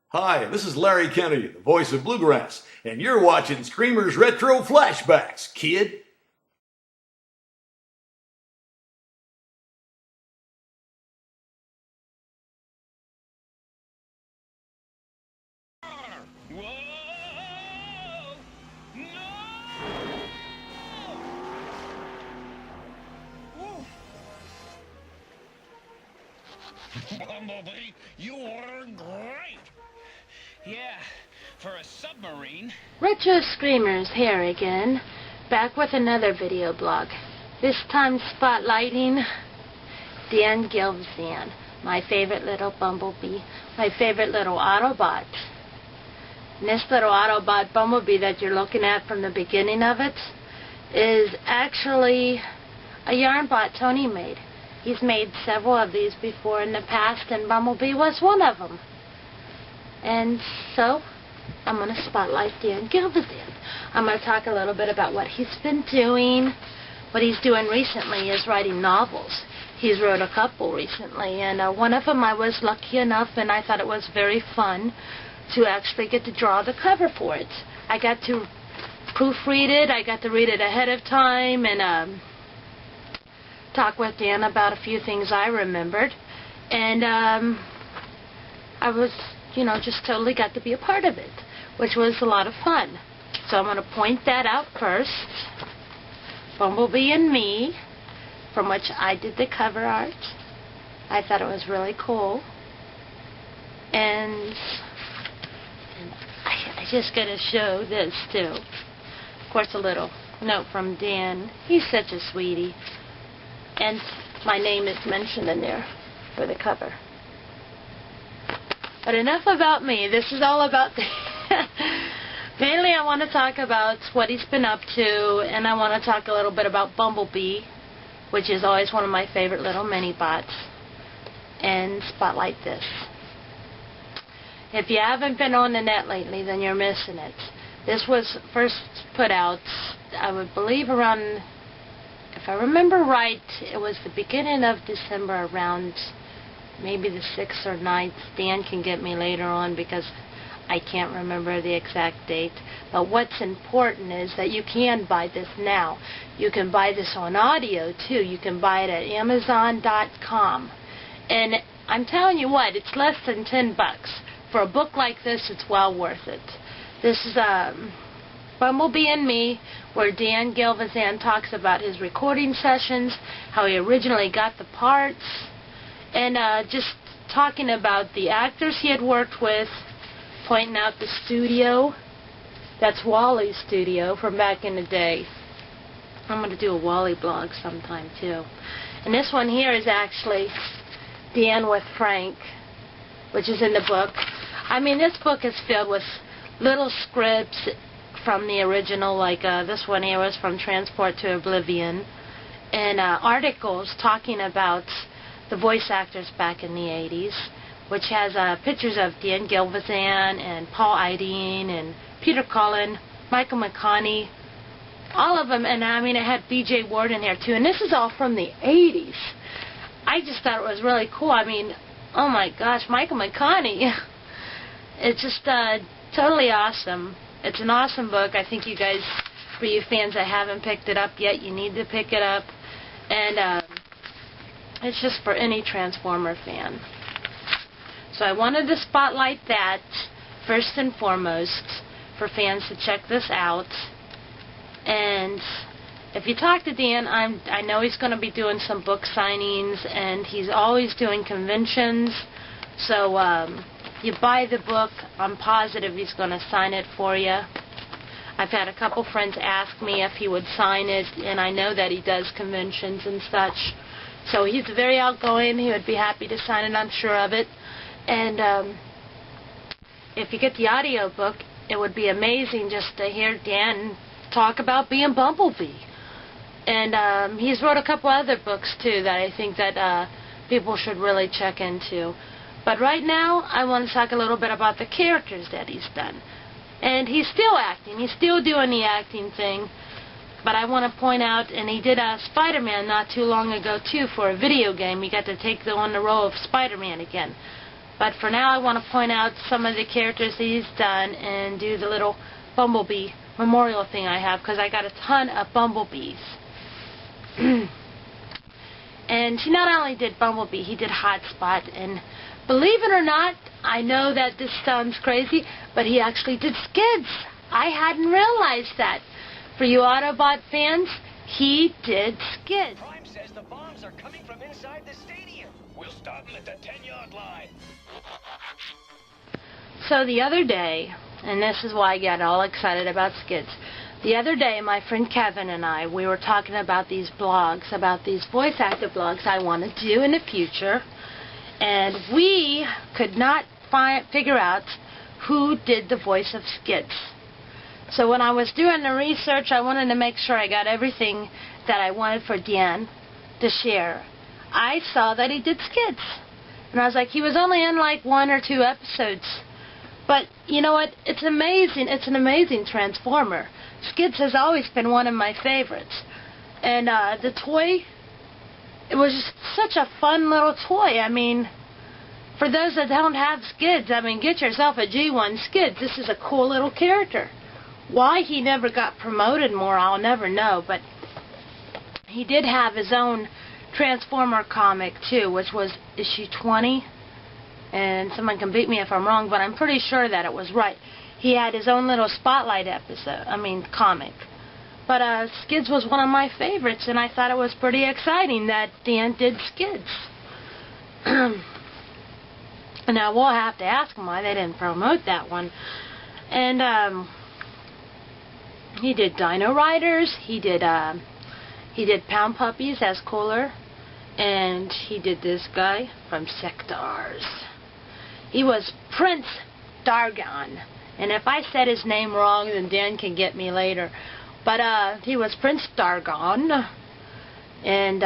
Hi, this is Larry Kennedy, the voice of Bluegrass, and you're watching Screamer's Retro Flashbacks, kid. Whoa! No! Bumblebee, you are great! Yeah, for a submarine. Retro Screamers here again, back with another video blog. This time spotlighting Dan Gilvezan, my favorite little bumblebee, my favorite little Autobot. And this little Autobot bumblebee that you're looking at from the beginning of it is actually a yarn bot Tony made. He's made several of these before in the past, and Bumblebee was one of them. And so, I'm going to spotlight Dan Gilvezan. I'm going to talk a little bit about what he's been doing. What he's doing recently is writing novels. He's wrote a couple recently, and one of them I was lucky enough, and I thought it was very fun to actually get to draw the cover for it. I got to proofread it. I got to read it ahead of time, and talk with Dan about a few things I remembered. And I was, just totally got to be a part of it, which was a lot of fun. So I'm going to point that out first. Bumblebee and Me, from which I did the cover art. I thought it was really cool. And I just got to show this too. Of course, a little note from Dan. He's such a sweetie. And my name is mentioned in there for the cover. But enough about me. This is all about mainly I want to talk about what he's been up to, and I want to talk a little bit about Bumblebee, which is always one of my favorite little mini-bots, and spotlight this. If you haven't been on the net lately, then you're missing it. This was first put out, I would believe, around, if I remember right, it was the beginning of December, around maybe the 6th or 9th. Dan can get me later on because I can't remember the exact date. But what's important is that you can buy this now. You can buy this on audio too. You can buy it at Amazon.com. And I'm telling you what, it's less than $10. For a book like this, it's well worth it. This is Bumblebee and Me, where Dan Gilvezan talks about his recording sessions, how he originally got the parts, and just talking about the actors he had worked with, pointing out the studio. That's Wally's studio from back in the day. I'm going to do a Wally blog sometime too. And this one here is actually Dan with Frank, which is in the book. I mean, this book is filled with little scripts from the original, like this one here was from Transport to Oblivion, and articles talking about the voice actors back in the 80s, which has pictures of Dan Gilvezan and Paul Ideen and Peter Cullen, Michael McConney, all of them. And I mean, it had B.J. Ward in here too, and this is all from the 80s. I just thought it was really cool. I mean, oh my gosh, Michael McConney. It's just totally awesome. It's an awesome book. I think you guys, for you fans that haven't picked it up yet, you need to pick it up. And it's just for any Transformer fan. So I wanted to spotlight that first and foremost for fans to check this out. And if you talk to Dan, I know he's going to be doing some book signings, and he's always doing conventions. So you buy the book, I'm positive he's going to sign it for you. I've had a couple friends ask me if he would sign it, and I know that he does conventions and such. So he's very outgoing. He would be happy to sign it, I'm sure of it. And if you get the audio book, it would be amazing just to hear Dan talk about being Bumblebee. And he's wrote a couple other books too that I think that people should really check into. But right now, I want to talk a little bit about the characters that he's done. And he's still acting. He's still doing the acting thing. But I want to point out, and he did Spider-Man not too long ago too for a video game. He got to take on the role of Spider-Man again. But for now, I want to point out some of the characters that he's done and do the little Bumblebee memorial thing I have, because I got a ton of Bumblebees. And he not only did Bumblebee, he did Hotspot, and believe it or not, I know that this sounds crazy, but he actually did Skids. I hadn't realized that. For you Autobot fans, he did Skids. Prime says the bombs are coming from inside the stadium. We'll start them at the 10-yard line. So the other day, and this is why I got all excited about Skids. The other day, my friend Kevin and I, we were talking about these blogs, about these voice actor blogs I want to do in the future, and we could not figure out who did the voice of Skids. So when I was doing the research, I wanted to make sure I got everything that I wanted for Dan to share. I saw that he did Skids, and I was like, he was only in like 1 or 2 episodes. But you know what? It's amazing. It's an amazing Transformer. Skids has always been one of my favorites. And the toy, it was just such a fun little toy. I mean, for those that don't have Skids, I mean, get yourself a G1 Skids. This is a cool little character. Why he never got promoted more, I'll never know. But he did have his own Transformer comic, too, which was issue 20. And someone can beat me if I'm wrong, but I'm pretty sure that it was right. He had his own little Spotlight comic. But Skids was one of my favorites, and I thought it was pretty exciting that Dan did Skids. Now, we'll have to ask him why they didn't promote that one. And he did Dino Riders, he did Pound Puppies as Cooler, and he did this guy from Sectors. He was Prince Dargon. And if I said his name wrong, then Dan can get me later. But he was Prince Dargon. And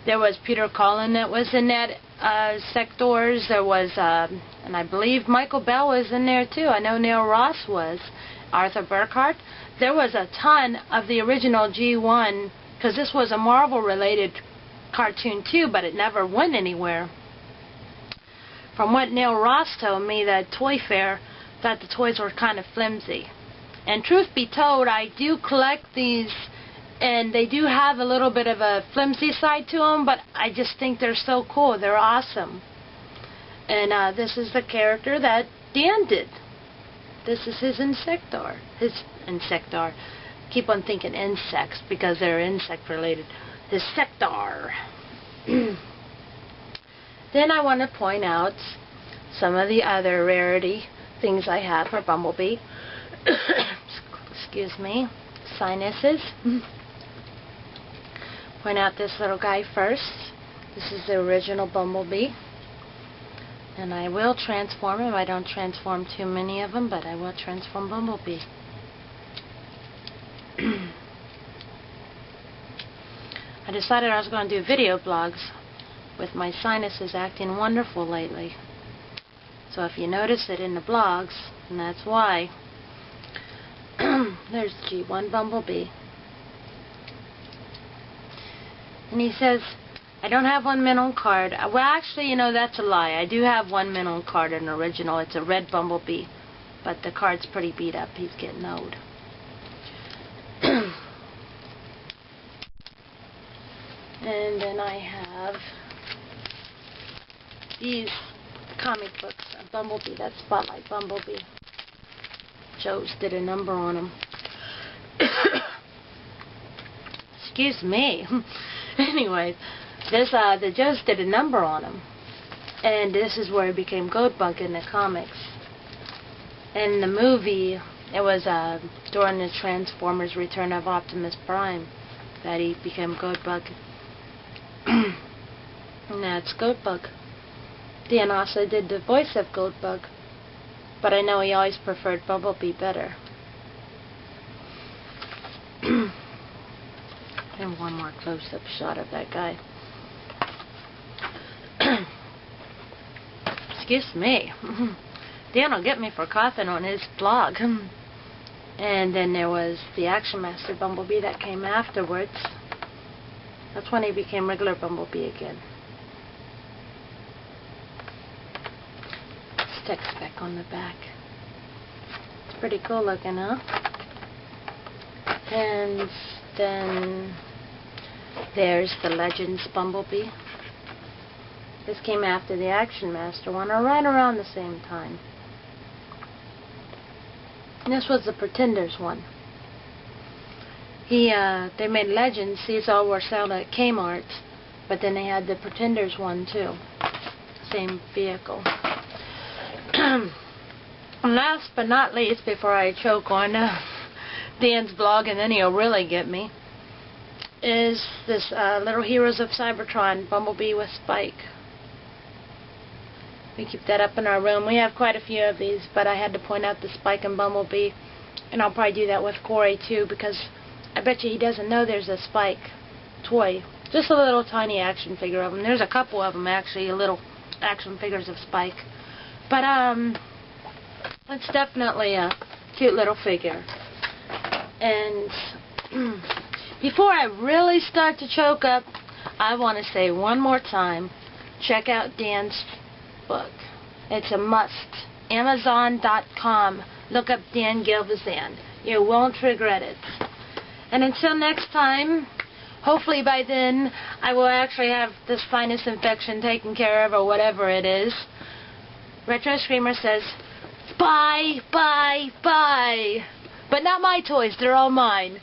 there was Peter Cullen that was in that Sectors. There was, and I believe Michael Bell was in there too. I know Neil Ross was. Arthur Burkhart. There was a ton of the original G1, because this was a Marvel-related cartoon too, but it never went anywhere. From what Neil Ross told me, that Toy Fair thought the toys were kind of flimsy. And truth be told, I do collect these, and they do have a little bit of a flimsy side to them, but I just think they're so cool. They're awesome. And this is the character that Dan did. This is his Insector. His Insector. Keep on thinking insects because they're insect related. His Sector. Then I want to point out some of the other rarity things I have for Bumblebee. Excuse me. Sinuses. Point out this little guy first. This is the original Bumblebee. And I will transform him. I don't transform too many of them, but I will transform Bumblebee. I decided I was going to do video blogs with my sinuses acting wonderful lately. So if you notice it in the blogs, and that's why. There's G1 Bumblebee. And he says, I don't have one mint on card. Well, actually, you know, that's a lie. I do have one mint on card, an original. It's a red Bumblebee. But the card's pretty beat up. He's getting old. And then I have these comic books. A Bumblebee, that Spotlight Bumblebee. Joe's did a number on him. Excuse me. Anyways, this the Joes did a number on him, and this is where he became Goldbug in the comics. In the movie, it was during the Transformers: Return of Optimus Prime that he became Goldbug. And that's Goldbug. Dan also did the voice of Goldbug, but I know he always preferred Bumblebee better. And one more close-up shot of that guy. Excuse me. Dan will get me for coughing on his blog. And then there was the Action Master Bumblebee that came afterwards. That's when he became regular Bumblebee again. tech spec on the back. It's pretty cool looking, huh? And then there's the Legends Bumblebee. This came after the Action Master one, or right around the same time. And this was the Pretenders one. They made Legends. These all were sold at Kmart, but then they had the Pretenders one too. Same vehicle. Last but not least, before I choke on Dan's vlog, and then he'll really get me, is this Little Heroes of Cybertron Bumblebee with Spike. We keep that up in our room. We have quite a few of these, but I had to point out the Spike and Bumblebee, and I'll probably do that with Corey too, because I bet you he doesn't know there's a Spike toy. Just a little tiny action figure of him. There's a couple of them actually, little action figures of Spike. But it's definitely a cute little figure. And before I really start to choke up, I want to say one more time, check out Dan's book. It's a must. Amazon.com. Look up Dan Gilvezan. You won't regret it. And until next time, hopefully by then I will actually have this sinus infection taken care of, or whatever it is. Retro Screamer says, bye, bye, bye. But not my toys, they're all mine.